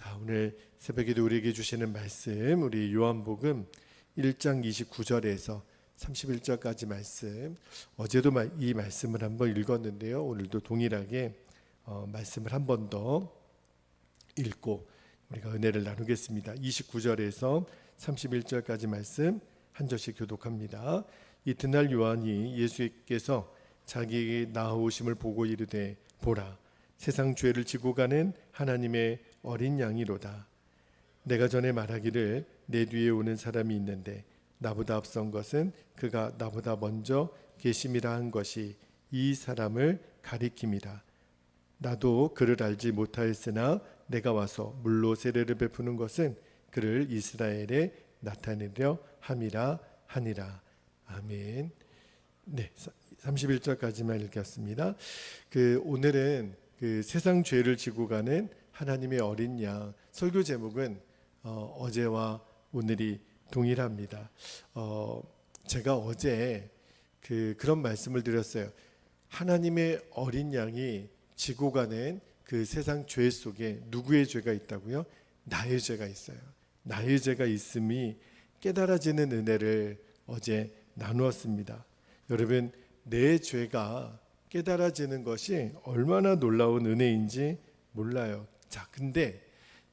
자, 오늘 새벽에도 우리에게 주시는 말씀, 우리 요한복음 1장 29절에서 31절까지 말씀. 어제도 이 말씀을 한번 읽었는데요. 오늘도 동일하게 말씀을 한 번 더 읽고 우리가 은혜를 나누겠습니다. 29절에서 31절까지 말씀 한 절씩 교독합니다. 이튿날 요한이 예수께서 자기에게 나아오심을 보고 이르되, 보라, 세상 죄를 지고 가는 하나님의 어린 양이로다. 내가 전에 말하기를 내 뒤에 오는 사람이 있는데 나보다 앞선 것은 그가 나보다 먼저 계심이라 한 것이 이 사람을 가리킴이라. 나도 그를 알지 못하였으나 내가 와서 물로 세례를 베푸는 것은 그를 이스라엘에 나타내려 함이라 하니라. 아멘. 네, 31절까지만 읽겠습니다. 오늘은 세상 죄를 지고 가는 하나님의 어린 양, 설교 제목은 어제와 오늘이 동일합니다. 제가 어제 그런 말씀을 드렸어요. 하나님의 어린 양이 지고 가는 그 세상 죄 속에 누구의 죄가 있다고요? 나의 죄가 있어요. 나의 죄가 있음이 깨달아지는 은혜를 어제 나누었습니다. 여러분, 내 죄가 깨달아지는 것이 얼마나 놀라운 은혜인지 몰라요. 자, 근데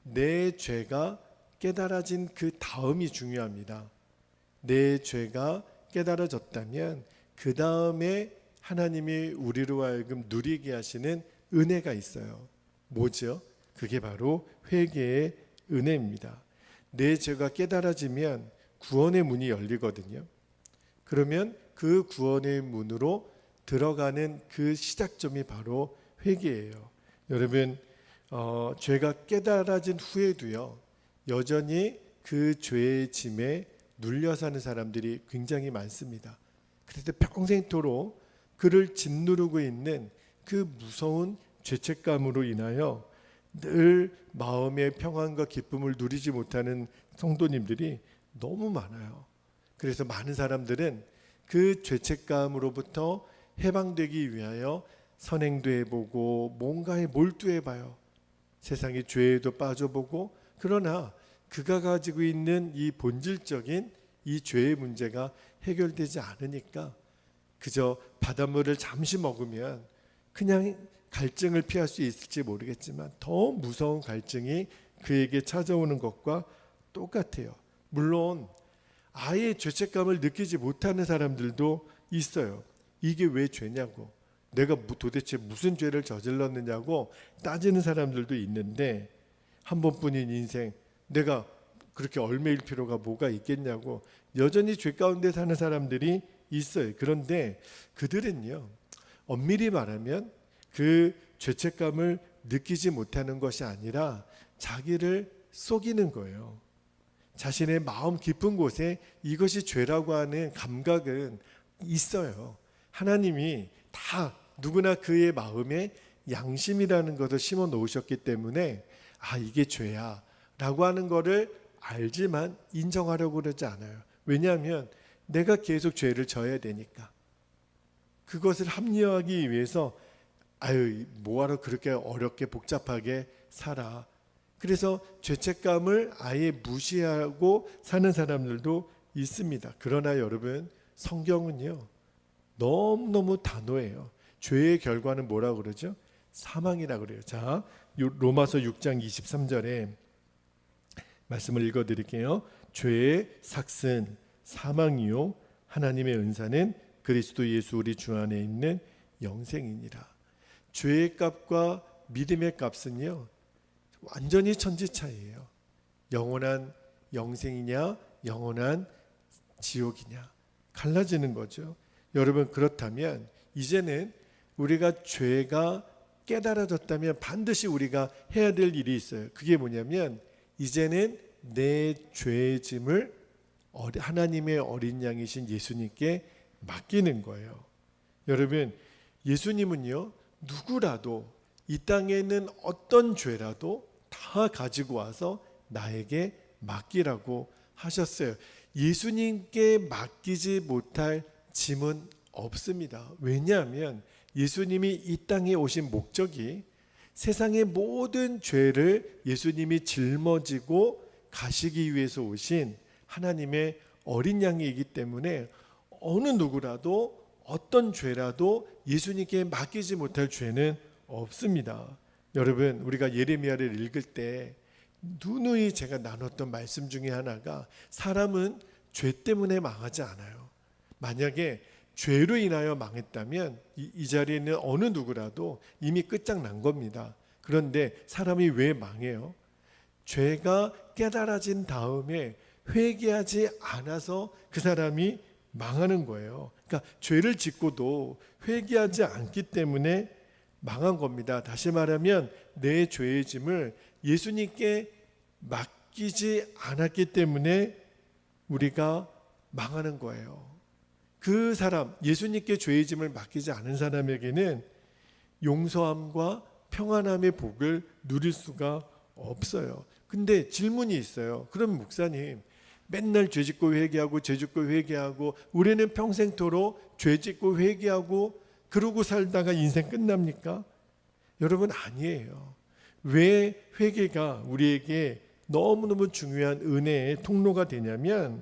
내 죄가 깨달아진 그 다음이 중요합니다. 내 죄가 깨달아졌다면 그 다음에 하나님이 우리로 하여금 누리게 하시는 은혜가 있어요. 뭐죠? 그게 바로 회개의 은혜입니다. 내 죄가 깨달아지면 구원의 문이 열리거든요. 그러면 그 구원의 문으로 들어가는 그 시작점이 바로 회개예요. 여러분, 죄가 깨달아진 후에도요, 여전히 그 죄의 짐에 눌려 사는 사람들이 굉장히 많습니다. 그래서 평생토록 그를 짓누르고 있는 그 무서운 죄책감으로 인하여 늘 마음의 평안과 기쁨을 누리지 못하는 성도님들이 너무 많아요. 그래서 많은 사람들은 그 죄책감으로부터 해방되기 위하여 선행도 해보고 뭔가에 몰두해봐요. 세상의 죄에도 빠져보고, 그러나 그가 가지고 있는 이 본질적인 이 죄의 문제가 해결되지 않으니까 그저 바닷물을 잠시 먹으면 그냥 갈증을 피할 수 있을지 모르겠지만 더 무서운 갈증이 그에게 찾아오는 것과 똑같아요. 물론 아예 죄책감을 느끼지 못하는 사람들도 있어요. 이게 왜 죄냐고, 내가 도대체 무슨 죄를 저질렀느냐고 따지는 사람들도 있는데, 한 번뿐인 인생 내가 그렇게 얼매일 필요가 뭐가 있겠냐고 여전히 죄 가운데 사는 사람들이 있어요. 그런데 그들은요, 엄밀히 말하면 그 죄책감을 느끼지 못하는 것이 아니라 자기를 속이는 거예요. 자신의 마음 깊은 곳에 이것이 죄라고 하는 감각은 있어요. 하나님이 다 누구나 그의 마음에 양심이라는 것을 심어 놓으셨기 때문에 이게 죄야 라고 하는 것을 알지만 인정하려고 그러지 않아요. 왜냐하면 내가 계속 죄를 져야 되니까. 그것을 합리화하기 위해서 뭐하러 그렇게 어렵게 복잡하게 살아. 그래서 죄책감을 아예 무시하고 사는 사람들도 있습니다. 그러나 여러분, 성경은요 너무너무 단호해요. 죄의 결과는 뭐라고 그러죠? 사망이라고 그래요. 자, 로마서 6장 23절에 말씀을 읽어드릴게요. 죄의 삭은 사망이요 하나님의 은사는 그리스도 예수 우리 주 안에 있는 영생이니라. 죄의 값과 믿음의 값은요 완전히 천지 차이예요. 영원한 영생이냐 영원한 지옥이냐 갈라지는 거죠. 여러분, 그렇다면 이제는 우리가 죄가 깨달아졌다면 반드시 우리가 해야 될 일이 있어요. 그게 뭐냐면 이제는 내 죄의 짐을 하나님의 어린 양이신 예수님께 맡기는 거예요. 여러분, 예수님은요 누구라도 이 땅에 있는 어떤 죄라도 다 가지고 와서 나에게 맡기라고 하셨어요. 예수님께 맡기지 못할 짐은 없습니다. 왜냐하면 예수님이 이 땅에 오신 목적이 세상의 모든 죄를 예수님이 짊어지고 가시기 위해서 오신 하나님의 어린 양이기 때문에 어느 누구라도 어떤 죄라도 예수님께 맡기지 못할 죄는 없습니다. 여러분, 우리가 예레미야를 읽을 때 누누이 제가 나눴던 말씀 중에 하나가 사람은 죄 때문에 망하지 않아요. 만약에 죄로 인하여 망했다면 이 자리에 있는 어느 누구라도 이미 끝장난 겁니다. 그런데 사람이 왜 망해요? 죄가 깨달아진 다음에 회개하지 않아서 그 사람이 망하는 거예요. 그러니까 죄를 짓고도 회개하지 않기 때문에 망한 겁니다. 다시 말하면 내 죄의 짐을 예수님께 맡기지 않았기 때문에 우리가 망하는 거예요. 그 사람, 예수님께 죄의 짐을 맡기지 않은 사람에게는 용서함과 평안함의 복을 누릴 수가 없어요. 근데 질문이 있어요. 그럼 목사님, 맨날 죄 짓고 회개하고 죄 짓고 회개하고 우리는 평생토록 죄 짓고 회개하고 그러고 살다가 인생 끝납니까? 여러분, 아니에요. 왜 회개가 우리에게 너무너무 중요한 은혜의 통로가 되냐면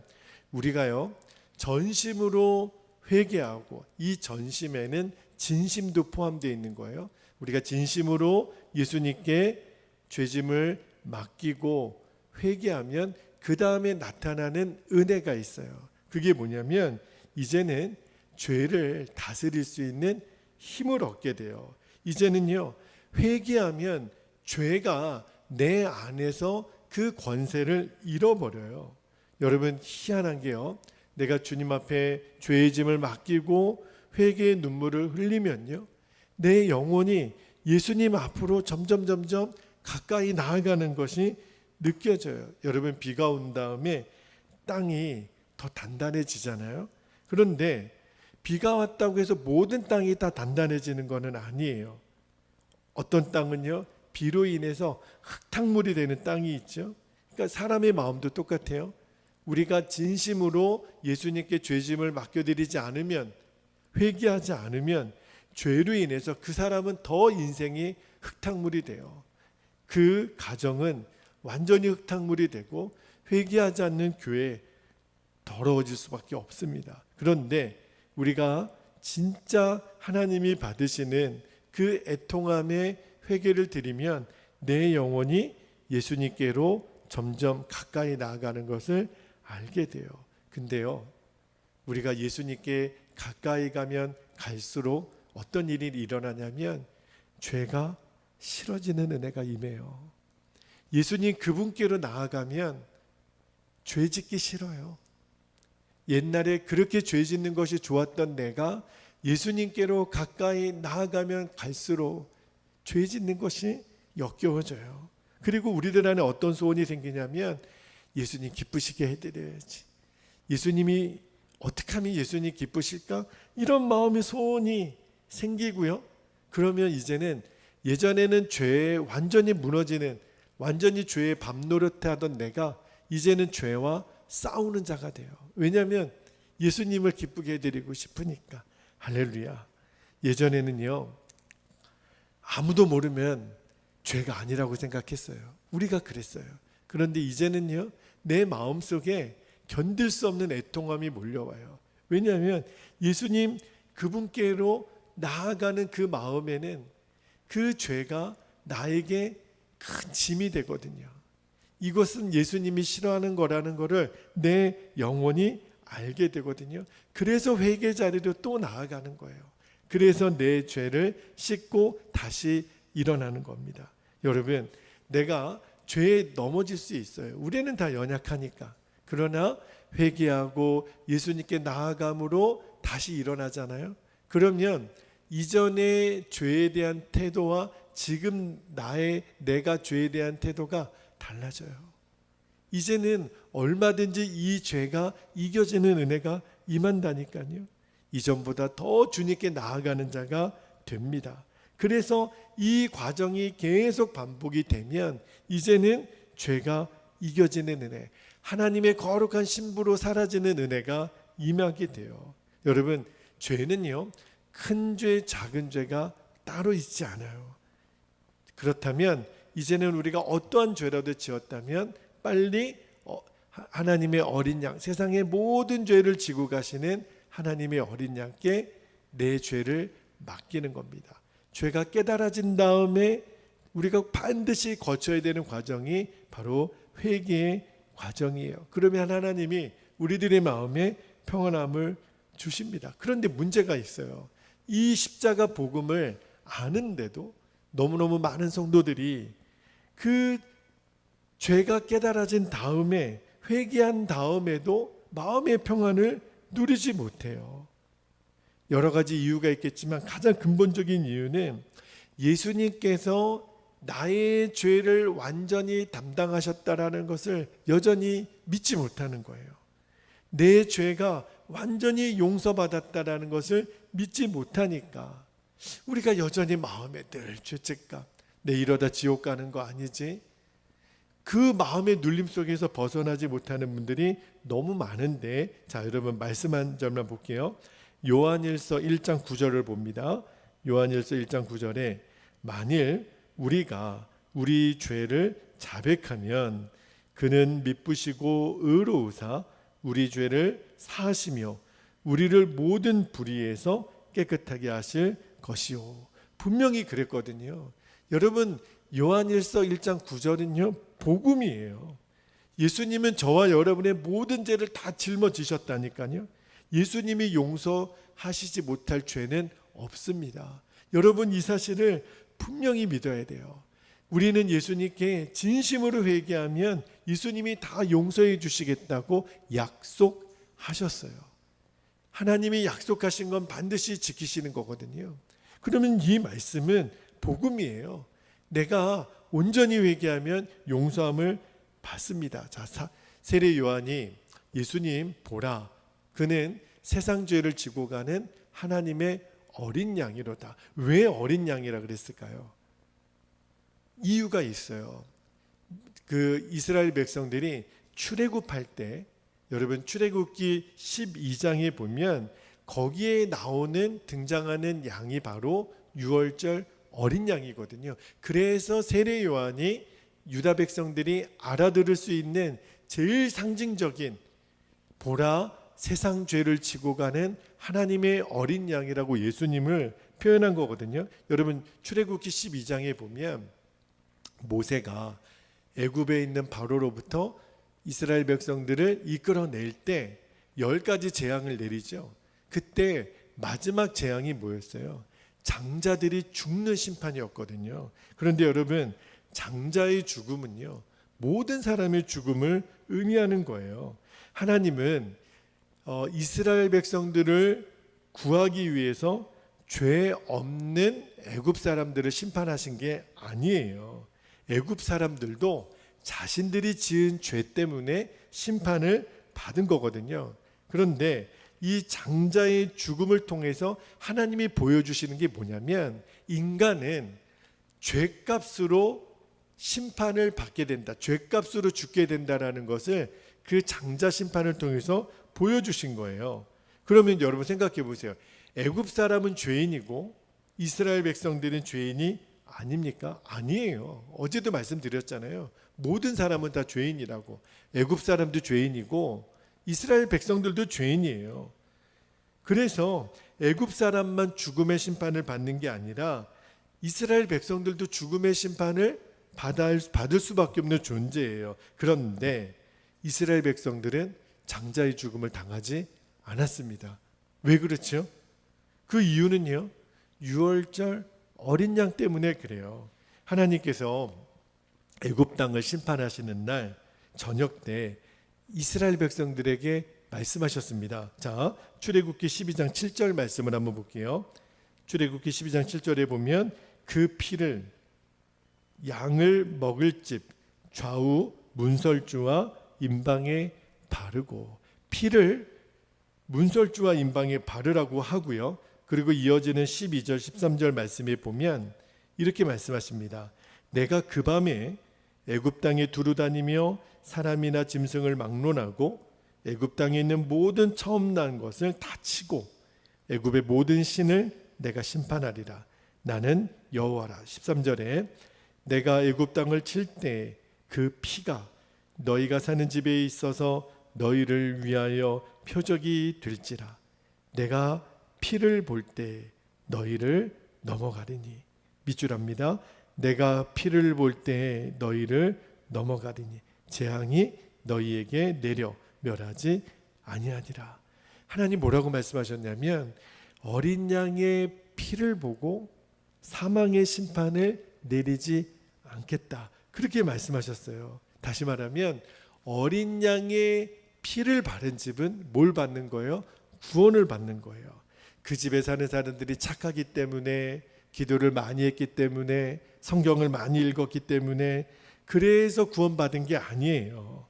우리가요, 전심으로 회개하고 이 전심에는 진심도 포함되어 있는 거예요. 우리가 진심으로 예수님께 죄짐을 맡기고 회개하면 그 다음에 나타나는 은혜가 있어요. 그게 뭐냐면 이제는 죄를 다스릴 수 있는 힘을 얻게 돼요. 이제는요, 회개하면 죄가 내 안에서 그 권세를 잃어버려요. 여러분, 희한한 게요, 내가 주님 앞에 죄의 짐을 맡기고 회개의 눈물을 흘리면요, 내 영혼이 예수님 앞으로 점점 가까이 나아가는 것이 느껴져요. 여러분, 비가 온 다음에 땅이 더 단단해지잖아요. 그런데 비가 왔다고 해서 모든 땅이 다 단단해지는 것은 아니에요. 어떤 땅은요, 비로 인해서 흙탕물이 되는 땅이 있죠. 그러니까 사람의 마음도 똑같아요. 우리가 진심으로 예수님께 죄짐을 맡겨드리지 않으면, 회개하지 않으면 죄로 인해서 그 사람은 더 인생이 흙탕물이 돼요. 그 가정은 완전히 흙탕물이 되고 회개하지 않는 교회 더러워질 수밖에 없습니다. 그런데 우리가 진짜 하나님이 받으시는 그 애통함의 회개를 드리면 내 영혼이 예수님께로 점점 가까이 나아가는 것을 알게 돼요. 근데요, 우리가 예수님께 가까이 가면 갈수록 어떤 일이 일어나냐면 죄가 싫어지는 은혜가 임해요. 예수님 그분께로 나아가면 죄 짓기 싫어요. 옛날에 그렇게 죄 짓는 것이 좋았던 내가 예수님께로 가까이 나아가면 갈수록 죄 짓는 것이 역겨워져요. 그리고 우리들 안에 어떤 소원이 생기냐면 예수님 기쁘시게 해드려야지. 예수님이 어떻게 하면 예수님 기쁘실까? 이런 마음의 소원이 생기고요. 그러면 이제는 예전에는 죄에 완전히 무너지는, 완전히 죄의 밤노릇해 하던 내가 이제는 죄와 싸우는 자가 돼요. 왜냐하면 예수님을 기쁘게 해드리고 싶으니까. 할렐루야. 예전에는요, 아무도 모르면 죄가 아니라고 생각했어요. 우리가 그랬어요. 그런데 이제는요, 내 마음속에 견딜 수 없는 애통함이 몰려와요. 왜냐하면 예수님 그분께로 나아가는 그 마음에는 그 죄가 나에게 큰 짐이 되거든요. 이것은 예수님이 싫어하는 거라는 것을 내 영혼이 알게 되거든요. 그래서 회개 자리로 또 나아가는 거예요. 그래서 내 죄를 씻고 다시 일어나는 겁니다. 여러분, 내가 죄에 넘어질 수 있어요. 우리는 다 연약하니까. 그러나 회개하고 예수님께 나아감으로 다시 일어나잖아요. 그러면 이전의 죄에 대한 태도와 지금 내가 죄에 대한 태도가 달라져요. 이제는 얼마든지 이 죄가 이겨지는 은혜가 임한다니까요. 이전보다 더 주님께 나아가는 자가 됩니다. 그래서 이 과정이 계속 반복이 되면 이제는 죄가 이겨지는 은혜, 하나님의 거룩한 신부로 사라지는 은혜가 임하게 돼요. 여러분, 죄는요, 큰 죄, 작은 죄가 따로 있지 않아요. 그렇다면 이제는 우리가 어떠한 죄라도 지었다면 빨리 하나님의 어린 양, 세상의 모든 죄를 지고 가시는 하나님의 어린 양께 내 죄를 맡기는 겁니다. 죄가 깨달아진 다음에 우리가 반드시 거쳐야 되는 과정이 바로 회개의 과정이에요. 그러면 하나님이 우리들의 마음에 평안함을 주십니다. 그런데 문제가 있어요. 이 십자가 복음을 아는데도 너무너무 많은 성도들이 그 죄가 깨달아진 다음에 회개한 다음에도 마음의 평안을 누리지 못해요. 여러 가지 이유가 있겠지만 가장 근본적인 이유는 예수님께서 나의 죄를 완전히 담당하셨다라는 것을 여전히 믿지 못하는 거예요. 내 죄가 완전히 용서받았다라는 것을 믿지 못하니까 우리가 여전히 마음에 늘 죄책감, 내 이러다 지옥 가는 거 아니지? 그 마음의 눌림 속에서 벗어나지 못하는 분들이 너무 많은데, 자, 여러분 말씀 한 절만 볼게요. 요한일서 1장 9절을 봅니다. 요한일서 1장 9절에 만일 우리가 우리 죄를 자백하면 그는 미쁘시고 의로우사 우리 죄를 사하시며 우리를 모든 불의에서 깨끗하게 하실 것이요. 분명히 그랬거든요. 여러분, 요한일서 1장 9절은요 복음이에요. 예수님은 저와 여러분의 모든 죄를 다 짊어지셨다니까요. 예수님이 용서하시지 못할 죄는 없습니다. 여러분, 이 사실을 분명히 믿어야 돼요. 우리는 예수님께 진심으로 회개하면 예수님이 다 용서해 주시겠다고 약속하셨어요. 하나님이 약속하신 건 반드시 지키시는 거거든요. 그러면 이 말씀은 복음이에요. 내가 온전히 회개하면 용서함을 받습니다. 자, 세례 요한이 예수님 보라, 그는 세상 죄를 지고 가는 하나님의 어린 양이로다. 왜 어린 양이라 그랬을까요? 이유가 있어요. 그 이스라엘 백성들이 출애굽할 때, 여러분 출애굽기 12장에 보면 거기에 나오는 등장하는 양이 바로 유월절 어린 양이거든요. 그래서 세례 요한이 유다 백성들이 알아들을 수 있는 제일 상징적인 보라, 세상 죄를 지고 가는 하나님의 어린 양이라고 예수님을 표현한 거거든요. 여러분 출애굽기 12장에 보면 모세가 애굽에 있는 바로로부터 이스라엘 백성들을 이끌어낼 때 10가지 재앙을 내리죠. 그때 마지막 재앙이 뭐였어요? 장자들이 죽는 심판이었거든요. 그런데 여러분, 장자의 죽음은요 모든 사람의 죽음을 의미하는 거예요. 하나님은 이스라엘 백성들을 구하기 위해서 죄 없는 애굽 사람들을 심판하신 게 아니에요. 애굽 사람들도 자신들이 지은 죄 때문에 심판을 받은 거거든요. 그런데 이 장자의 죽음을 통해서 하나님이 보여주시는 게 뭐냐면 인간은 죄값으로 심판을 받게 된다, 죄값으로 죽게 된다라는 것을 그 장자 심판을 통해서 보여주신 거예요. 그러면 여러분 생각해 보세요. 애굽 사람은 죄인이고 이스라엘 백성들은 죄인이 아닙니까? 아니에요. 어제도 말씀드렸잖아요. 모든 사람은 다 죄인이라고. 애굽 사람도 죄인이고 이스라엘 백성들도 죄인이에요. 그래서 애굽 사람만 죽음의 심판을 받는 게 아니라 이스라엘 백성들도 죽음의 심판을 받을 수밖에 없는 존재예요. 그런데 이스라엘 백성들은 장자의 죽음을 당하지 않았습니다. 왜 그렇죠? 그 이유는요, 유월절 어린 양 때문에 그래요. 하나님께서 애굽 땅을 심판하시는 날 저녁 때 이스라엘 백성들에게 말씀하셨습니다. 자, 출애굽기 12장 7절 말씀을 한번 볼게요. 출애굽기 12장 7절에 보면 그 피를 양을 먹을 집 좌우 문설주와 임방에 바르고, 피를 문설주와 임방에 바르라고 하고요. 그리고 이어지는 12절 13절 말씀에 보면 이렇게 말씀하십니다. 내가 그 밤에 애굽 땅에 두루다니며 사람이나 짐승을 막론하고 애굽 땅에 있는 모든 처음 난 것을 다 치고 애굽의 모든 신을 내가 심판하리라. 나는 여호와라. 13절에 내가 애굽 땅을 칠 때 그 피가 너희가 사는 집에 있어서 너희를 위하여 표적이 될지라. 내가 피를 볼 때 너희를 넘어가리니. 밑줄합니다. 내가 피를 볼 때 너희를 넘어가리니 재앙이 너희에게 내려 멸하지 아니하니라. 하나님 뭐라고 말씀하셨냐면 어린 양의 피를 보고 사망의 심판을 내리지 않겠다, 그렇게 말씀하셨어요. 다시 말하면 어린 양의 피를 바른 집은 뭘 받는 거예요? 구원을 받는 거예요. 그 집에 사는 사람들이 착하기 때문에, 기도를 많이 했기 때문에, 성경을 많이 읽었기 때문에, 그래서 구원받은 게 아니에요.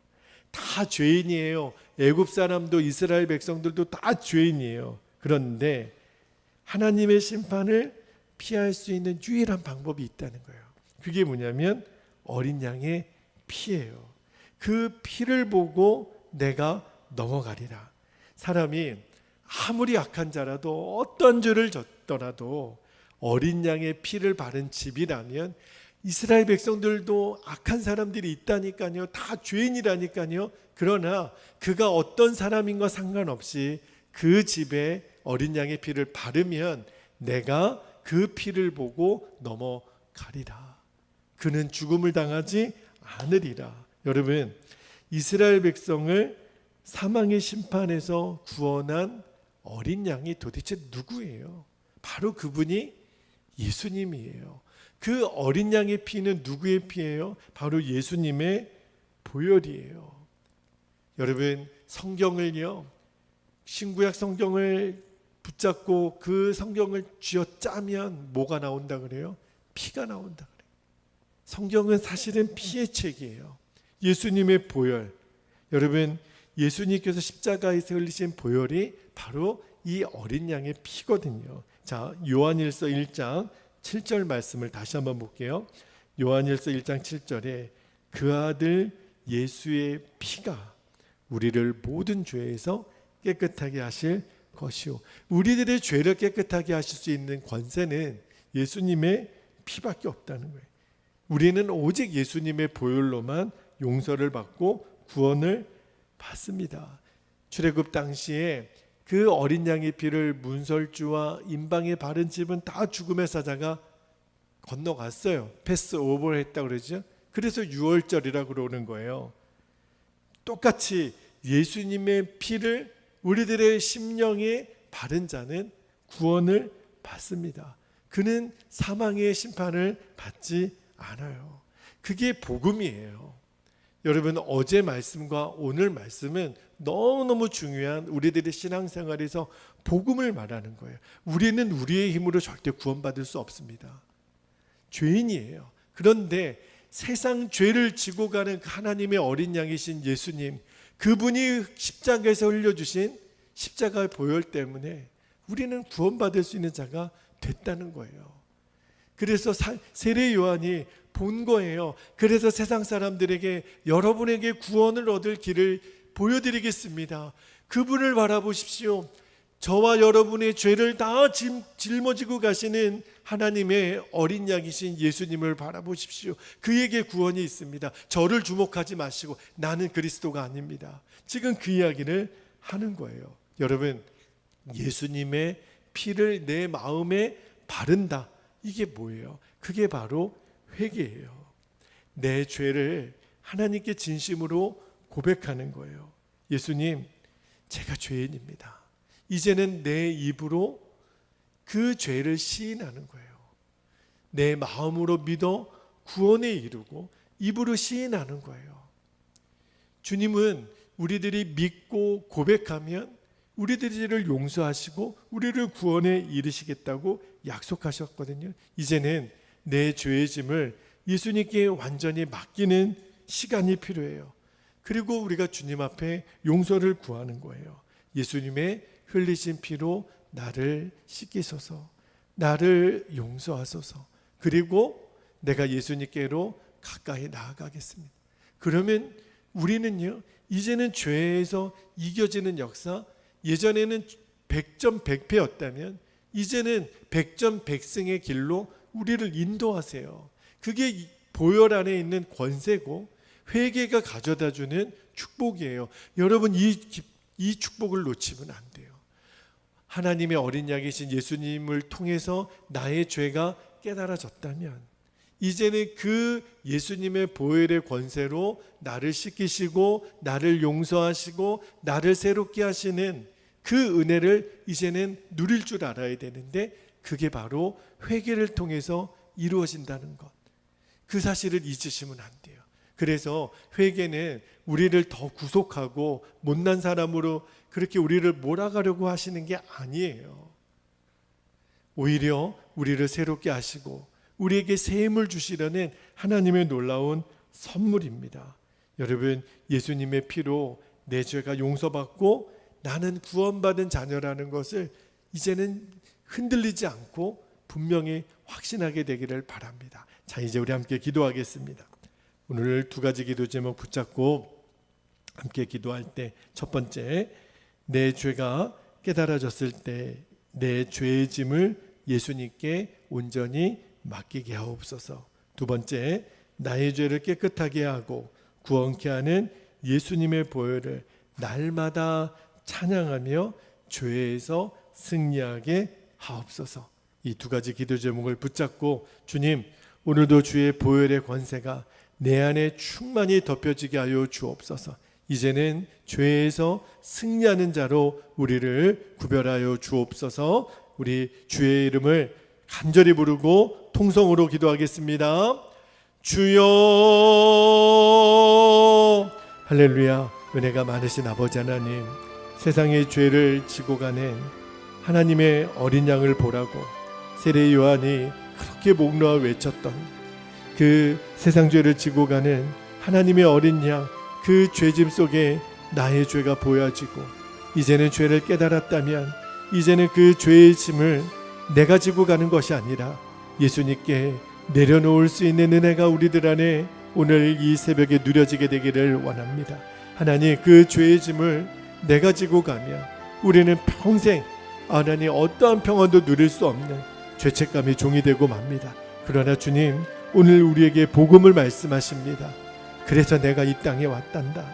다 죄인이에요. 애굽 사람도 이스라엘 백성들도 다 죄인이에요. 그런데 하나님의 심판을 피할 수 있는 유일한 방법이 있다는 거예요. 그게 뭐냐면 어린 양의 피예요. 그 피를 보고 내가 넘어가리라. 사람이 아무리 악한 자라도 어떤 죄를 졌더라도 어린 양의 피를 바른 집이라면, 이스라엘 백성들도 악한 사람들이 있다니까요. 다 죄인이라니까요. 그러나 그가 어떤 사람인가 상관없이 그 집에 어린 양의 피를 바르면 내가 그 피를 보고 넘어가리라. 그는 죽음을 당하지 않으리라. 여러분, 이스라엘 백성을 사망의 심판에서 구원한 어린 양이 도대체 누구예요? 바로 그분이 예수님이에요. 그 어린 양의 피는 누구의 피예요? 바로 예수님의 보혈이에요. 여러분, 성경을요, 신구약 성경을 붙잡고 그 성경을 쥐어짜면 뭐가 나온다 그래요? 피가 나온다 그래요. 성경은 사실은 피의 책이에요. 예수님의 보혈. 여러분, 예수님께서 십자가에서 흘리신 보혈이 바로 이 어린 양의 피거든요. 자, 요한일서 1장 7절 말씀을 다시 한번 볼게요. 요한일서 1장 7절에 그 아들 예수의 피가 우리를 모든 죄에서 깨끗하게 하실 것이요. 우리들의 죄를 깨끗하게 하실 수 있는 권세는 예수님의 피밖에 없다는 거예요. 우리는 오직 예수님의 보혈로만 용서를 받고 구원을 받습니다. 출애굽 당시에 그 어린 양의 피를 문설주와 임방에 바른 집은 다 죽음의 사자가 건너갔어요. 패스 오버를 했다 그러죠. 그래서 6월절이라고 그러는 거예요. 똑같이 예수님의 피를 우리들의 심령에 바른 자는 구원을 받습니다. 그는 사망의 심판을 받지 않아요. 그게 복음이에요. 여러분, 어제 말씀과 오늘 말씀은 너무너무 중요한 우리들의 신앙생활에서 복음을 말하는 거예요. 우리는 우리의 힘으로 절대 구원받을 수 없습니다. 죄인이에요. 그런데 세상 죄를 지고 가는 하나님의 어린 양이신 예수님, 그분이 십자가에서 흘려주신 십자가의 보혈 때문에 우리는 구원받을 수 있는 자가 됐다는 거예요. 그래서 세례 요한이 본 거예요. 그래서 세상 사람들에게 여러분에게 구원을 얻을 길을 보여드리겠습니다. 그분을 바라보십시오. 저와 여러분의 죄를 다 짊어지고 가시는 하나님의 어린 양이신 예수님을 바라보십시오. 그에게 구원이 있습니다. 저를 주목하지 마시고 나는 그리스도가 아닙니다. 지금 그 이야기를 하는 거예요. 여러분, 예수님의 피를 내 마음에 바른다. 이게 뭐예요? 그게 바로 회개예요. 내 죄를 하나님께 진심으로 고백하는 거예요. 예수님, 제가 죄인입니다. 이제는 내 입으로 그 죄를 시인하는 거예요. 내 마음으로 믿어 구원에 이르고 입으로 시인하는 거예요. 주님은 우리들이 믿고 고백하면 우리들을 용서하시고 우리를 구원에 이르시겠다고 약속하셨거든요. 이제는 내 죄의 짐을 예수님께 완전히 맡기는 시간이 필요해요. 그리고 우리가 주님 앞에 용서를 구하는 거예요. 예수님의 흘리신 피로 나를 씻기소서, 나를 용서하소서. 그리고 내가 예수님께로 가까이 나아가겠습니다. 그러면 우리는요, 이제는 죄에서 이겨지는 역사, 예전에는 100점 100패였다면 이제는 100점 100승의 길로 우리를 인도하세요. 그게 보혈 안에 있는 권세고 회개가 가져다주는 축복이에요. 여러분 이 축복을 놓치면 안 돼요. 하나님의 어린 양이신 예수님을 통해서 나의 죄가 깨달아졌다면 이제는 그 예수님의 보혈의 권세로 나를 씻기시고 나를 용서하시고 나를 새롭게 하시는 그 은혜를 이제는 누릴 줄 알아야 되는데 그게 바로 회개를 통해서 이루어진다는 것. 그 사실을 잊으시면 안 돼요. 그래서 회개는 우리를 더 구속하고 못난 사람으로 그렇게 우리를 몰아가려고 하시는 게 아니에요. 오히려 우리를 새롭게 하시고 우리에게 새 힘을 주시려는 하나님의 놀라운 선물입니다. 여러분, 예수님의 피로 내 죄가 용서받고 나는 구원받은 자녀라는 것을 이제는 흔들리지 않고 분명히 확신하게 되기를 바랍니다. 자, 이제 우리 함께 기도하겠습니다. 오늘 두 가지 기도 제목 붙잡고 함께 기도할 때, 첫 번째, 내 죄가 깨달아졌을 때 내 죄의 짐을 예수님께 온전히 맡기게 하옵소서. 두 번째, 나의 죄를 깨끗하게 하고 구원케 하는 예수님의 보혈을 날마다 찬양하며 죄에서 승리하게 하옵소서. 이 두 가지 기도 제목을 붙잡고, 주님, 오늘도 주의 보혈의 권세가 내 안에 충만히 덮여지게 하여 주옵소서. 이제는 죄에서 승리하는 자로 우리를 구별하여 주옵소서. 우리 주의 이름을 간절히 부르고 통성으로 기도하겠습니다. 주여. 할렐루야. 은혜가 많으신 아버지 하나님, 세상의 죄를 지고 가는 하나님의 어린 양을 보라고 세례 요한이 그렇게 목놓아 외쳤던 그 세상 죄를 지고 가는 하나님의 어린 양, 그 죄짐 속에 나의 죄가 보여지고 이제는 죄를 깨달았다면 이제는 그 죄의 짐을 내가 지고 가는 것이 아니라 예수님께 내려놓을 수 있는 은혜가 우리들 안에 오늘 이 새벽에 누려지게 되기를 원합니다. 하나님, 그 죄의 짐을 내가 지고 가면 우리는 평생 하나님 어떠한 평안도 누릴 수 없는 죄책감이 종이 되고 맙니다. 그러나 주님, 오늘 우리에게 복음을 말씀하십니다. 그래서 내가 이 땅에 왔단다.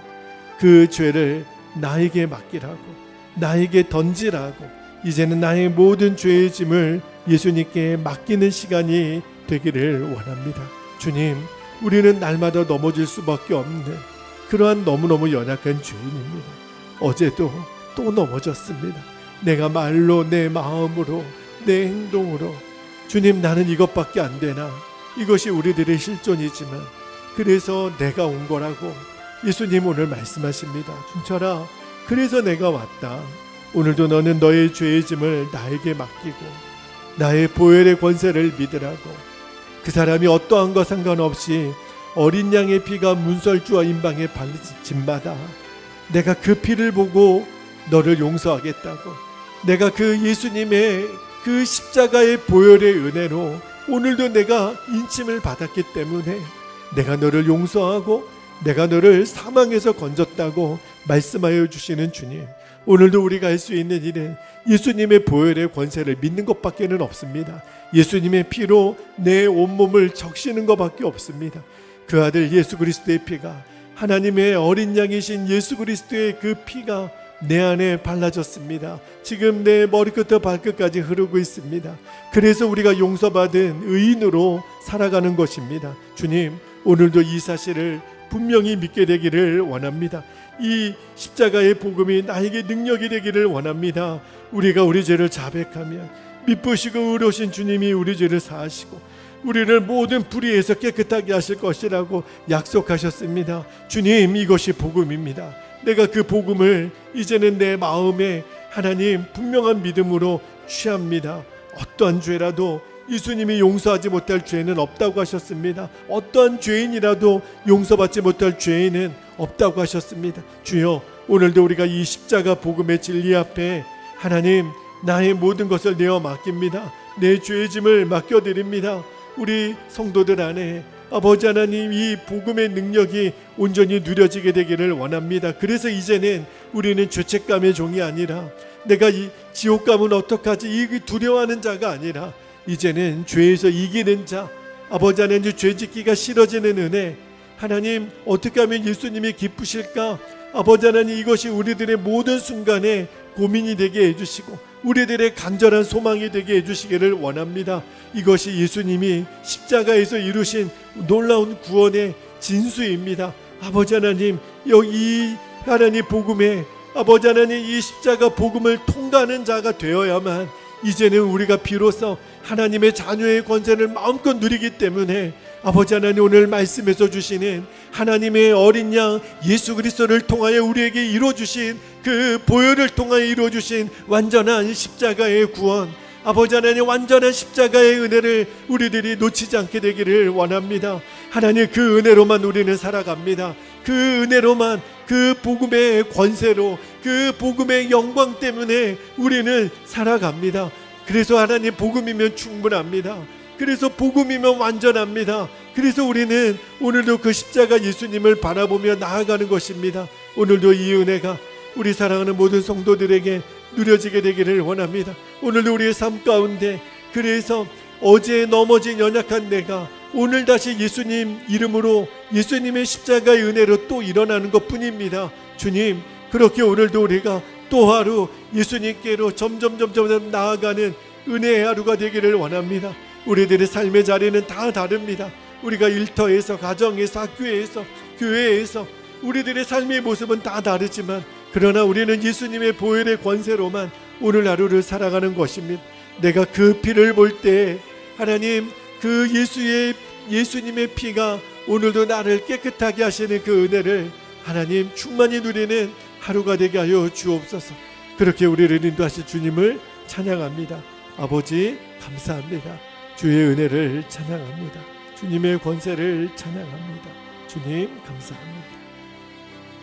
그 죄를 나에게 맡기라고, 나에게 던지라고, 이제는 나의 모든 죄의 짐을 예수님께 맡기는 시간이 되기를 원합니다. 주님, 우리는 날마다 넘어질 수밖에 없는 그러한 너무너무 연약한 죄인입니다. 어제도 또 넘어졌습니다. 내가 말로, 내 마음으로, 내 행동으로, 주님, 나는 이것밖에 안 되나? 이것이 우리들의 실존이지만 그래서 내가 온 거라고 예수님 오늘 말씀하십니다. 춘철아, 그래서 내가 왔다. 오늘도 너는 너의 죄의 짐을 나에게 맡기고 나의 보혈의 권세를 믿으라고. 그 사람이 어떠한 것 상관없이 어린 양의 피가 문설주와 임방에 바른 짐마다 내가 그 피를 보고 너를 용서하겠다고. 내가 그 예수님의 그 십자가의 보혈의 은혜로 오늘도 내가 인침을 받았기 때문에 내가 너를 용서하고 내가 너를 사망에서 건졌다고 말씀하여 주시는 주님, 오늘도 우리가 할 수 있는 일은 예수님의 보혈의 권세를 믿는 것밖에는 없습니다. 예수님의 피로 내 온몸을 적시는 것밖에 없습니다. 그 아들 예수 그리스도의 피가, 하나님의 어린 양이신 예수 그리스도의 그 피가 내 안에 발라졌습니다. 지금 내 머리끝부터 발끝까지 흐르고 있습니다. 그래서 우리가 용서받은 의인으로 살아가는 것입니다. 주님, 오늘도 이 사실을 분명히 믿게 되기를 원합니다. 이 십자가의 복음이 나에게 능력이 되기를 원합니다. 우리가 우리 죄를 자백하면 미쁘시고 의로우신 주님이 우리 죄를 사하시고 우리를 모든 불의에서 깨끗하게 하실 것이라고 약속하셨습니다. 주님, 이것이 복음입니다. 내가 그 복음을 이제는 내 마음에 하나님 분명한 믿음으로 취합니다. 어떠한 죄라도 예수님이 용서하지 못할 죄는 없다고 하셨습니다. 어떠한 죄인이라도 용서받지 못할 죄인은 없다고 하셨습니다. 주여, 오늘도 우리가 이 십자가 복음의 진리 앞에 하나님, 나의 모든 것을 내어 맡깁니다. 내 죄의 짐을 맡겨드립니다. 우리 성도들 안에 아버지 하나님, 이 복음의 능력이 온전히 누려지게 되기를 원합니다. 그래서 이제는 우리는 죄책감의 종이 아니라 내가 이 지옥 가면 어떡하지 이 두려워하는 자가 아니라 이제는 죄에서 이기는 자, 아버지 하나님 죄짓기가 싫어지는 은혜, 하나님 어떻게 하면 예수님이 기쁘실까? 아버지 하나님 이것이 우리들의 모든 순간에 고민이 되게 해주시고 우리들의 간절한 소망이 되게 해주시기를 원합니다. 이것이 예수님이 십자가에서 이루신 놀라운 구원의 진수입니다. 아버지 하나님 여기 하나님 복음에 아버지 하나님 이 십자가 복음을 통과하는 자가 되어야만 이제는 우리가 비로소 하나님의 자녀의 권세를 마음껏 누리기 때문에 아버지 하나님 오늘 말씀에서 주시는 하나님의 어린 양 예수 그리스도를 통하여 우리에게 이루어주신 그 보혈을 통하여 이루어주신 완전한 십자가의 구원, 아버지 하나님 완전한 십자가의 은혜를 우리들이 놓치지 않게 되기를 원합니다. 하나님 그 은혜로만 우리는 살아갑니다. 그 은혜로만 그 복음의 권세로 그 복음의 영광 때문에 우리는 살아갑니다. 그래서 하나님 복음이면 충분합니다. 그래서 복음이면 완전합니다. 그래서 우리는 오늘도 그 십자가 예수님을 바라보며 나아가는 것입니다. 오늘도 이 은혜가 우리 사랑하는 모든 성도들에게 누려지게 되기를 원합니다. 오늘도 우리의 삶 가운데 그래서 어제 넘어진 연약한 내가 오늘 다시 예수님 이름으로 예수님의 십자가의 은혜로 또 일어나는 것뿐입니다. 주님 그렇게 오늘도 우리가 또 하루 예수님께로 점점 나아가는 은혜의 하루가 되기를 원합니다. 우리들의 삶의 자리는 다 다릅니다. 우리가 일터에서 가정에서 학교에서 교회에서 우리들의 삶의 모습은 다 다르지만 그러나 우리는 예수님의 보혈의 권세로만 오늘 하루를 살아가는 것입니다. 내가 그 피를 볼 때 하나님 그 예수님의 피가 오늘도 나를 깨끗하게 하시는 그 은혜를 하나님 충만히 누리는 하루가 되게 하여 주옵소서. 그렇게 우리를 인도하실 주님을 찬양합니다. 아버지 감사합니다. 주의 은혜를 찬양합니다. 주님의 권세를 찬양합니다. 주님 감사합니다.